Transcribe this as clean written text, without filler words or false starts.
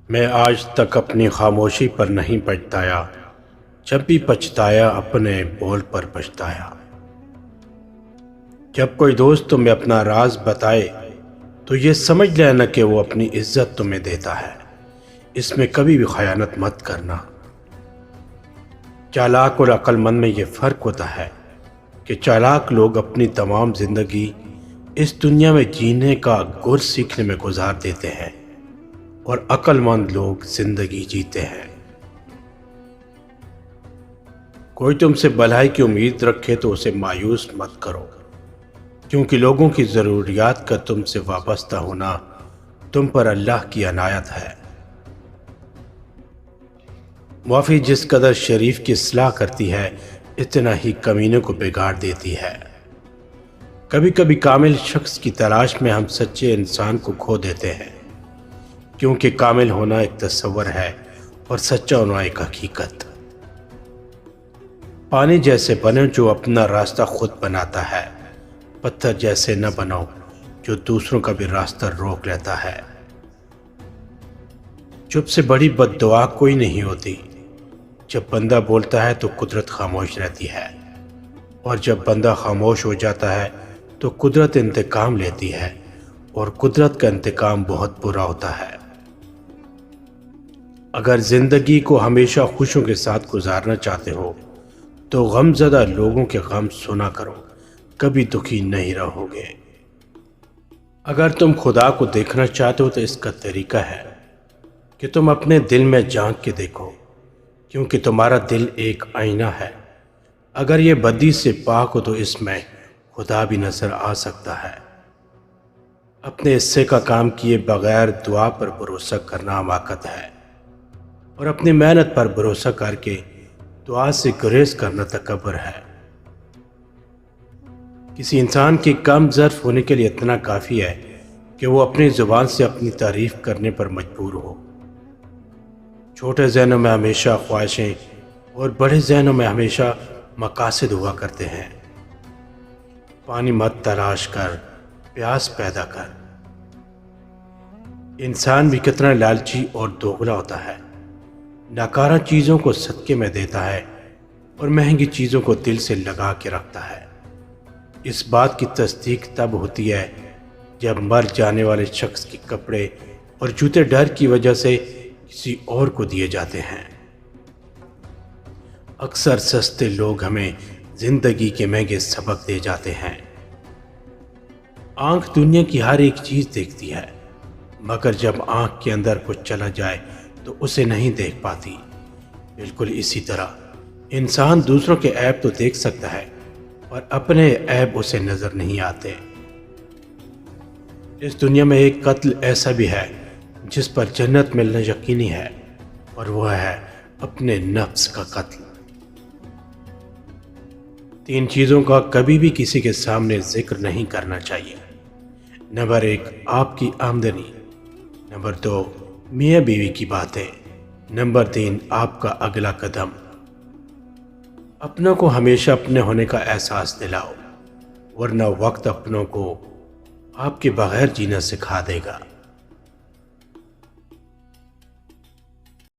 میں آج تک اپنی خاموشی پر نہیں پچھتایا، جب بھی پچھتایا اپنے بول پر پچھتایا۔ جب کوئی دوست تمہیں اپنا راز بتائے تو یہ سمجھ لینا کہ وہ اپنی عزت تمہیں دیتا ہے، اس میں کبھی بھی خیانت مت کرنا۔ چالاک اور عقل مند میں یہ فرق ہوتا ہے کہ چالاک لوگ اپنی تمام زندگی اس دنیا میں جینے کا گر سیکھنے میں گزار دیتے ہیں اور عقل مند لوگ زندگی جیتے ہیں۔ کوئی تم سے بھلائی کی امید رکھے تو اسے مایوس مت کرو، کیونکہ لوگوں کی ضروریات کا تم سے وابستہ ہونا تم پر اللہ کی عنایت ہے۔ معافی جس قدر شریف کی اصلاح کرتی ہے، اتنا ہی کمینوں کو بگاڑ دیتی ہے۔ کبھی کبھی کامل شخص کی تلاش میں ہم سچے انسان کو کھو دیتے ہیں، کیونکہ کامل ہونا ایک تصور ہے اور سچا ہونا ایک حقیقت۔ پانی جیسے بنو جو اپنا راستہ خود بناتا ہے، پتھر جیسے نہ بنو جو دوسروں کا بھی راستہ روک لیتا ہے۔ چپ سے بڑی بد دعا کوئی نہیں ہوتی۔ جب بندہ بولتا ہے تو قدرت خاموش رہتی ہے، اور جب بندہ خاموش ہو جاتا ہے تو قدرت انتقام لیتی ہے، اور قدرت کا انتقام بہت برا ہوتا ہے۔ اگر زندگی کو ہمیشہ خوشیوں کے ساتھ گزارنا چاہتے ہو تو غم زدہ لوگوں کے غم سنا کرو، کبھی دکھی نہیں رہو گے۔ اگر تم خدا کو دیکھنا چاہتے ہو تو اس کا طریقہ ہے کہ تم اپنے دل میں جھانک کے دیکھو، کیونکہ تمہارا دل ایک آئینہ ہے۔ اگر یہ بدی سے پاک ہو تو اس میں خدا بھی نظر آ سکتا ہے۔ اپنے حصے کا کام کیے بغیر دعا پر بھروسہ کرنا حماقت ہے، اور اپنی محنت پر بھروسہ کر کے دعا سے گریز کرنا تکبر ہے۔ کسی انسان کے کم ظرف ہونے کے لیے اتنا کافی ہے کہ وہ اپنی زبان سے اپنی تعریف کرنے پر مجبور ہو۔ چھوٹے ذہنوں میں ہمیشہ خواہشیں اور بڑے ذہنوں میں ہمیشہ مقاصد ہوا کرتے ہیں۔ پانی مت تلاش کر، پیاس پیدا کر۔ انسان بھی کتنا لالچی اور دوغلا ہوتا ہے، ناکارہ چیزوں کو صدقے میں دیتا ہے اور مہنگی چیزوں کو دل سے لگا کے رکھتا ہے۔ اس بات کی تصدیق تب ہوتی ہے جب مر جانے والے شخص کے کپڑے اور جوتے ڈر کی وجہ سے کسی اور کو دیے جاتے ہیں۔ اکثر سستے لوگ ہمیں زندگی کے مہنگے سبق دے جاتے ہیں۔ آنکھ دنیا کی ہر ایک چیز دیکھتی ہے، مگر جب آنکھ کے اندر کچھ چلا جائے تو اسے نہیں دیکھ پاتی۔ بالکل اسی طرح انسان دوسروں کے عیب تو دیکھ سکتا ہے، اور اپنے عیب اسے نظر نہیں آتے۔ اس دنیا میں ایک قتل ایسا بھی ہے جس پر جنت ملنا یقینی ہے، اور وہ ہے اپنے نفس کا قتل۔ 3 چیزوں کا کبھی بھی کسی کے سامنے ذکر نہیں کرنا چاہیے۔ نمبر 1 آپ کی آمدنی، نمبر 2 میاں بیوی کی باتیں، نمبر 3 آپ کا اگلا قدم۔ اپنوں کو ہمیشہ اپنے ہونے کا احساس دلاؤ، ورنہ وقت اپنوں کو آپ کے بغیر جینا سکھا دے گا۔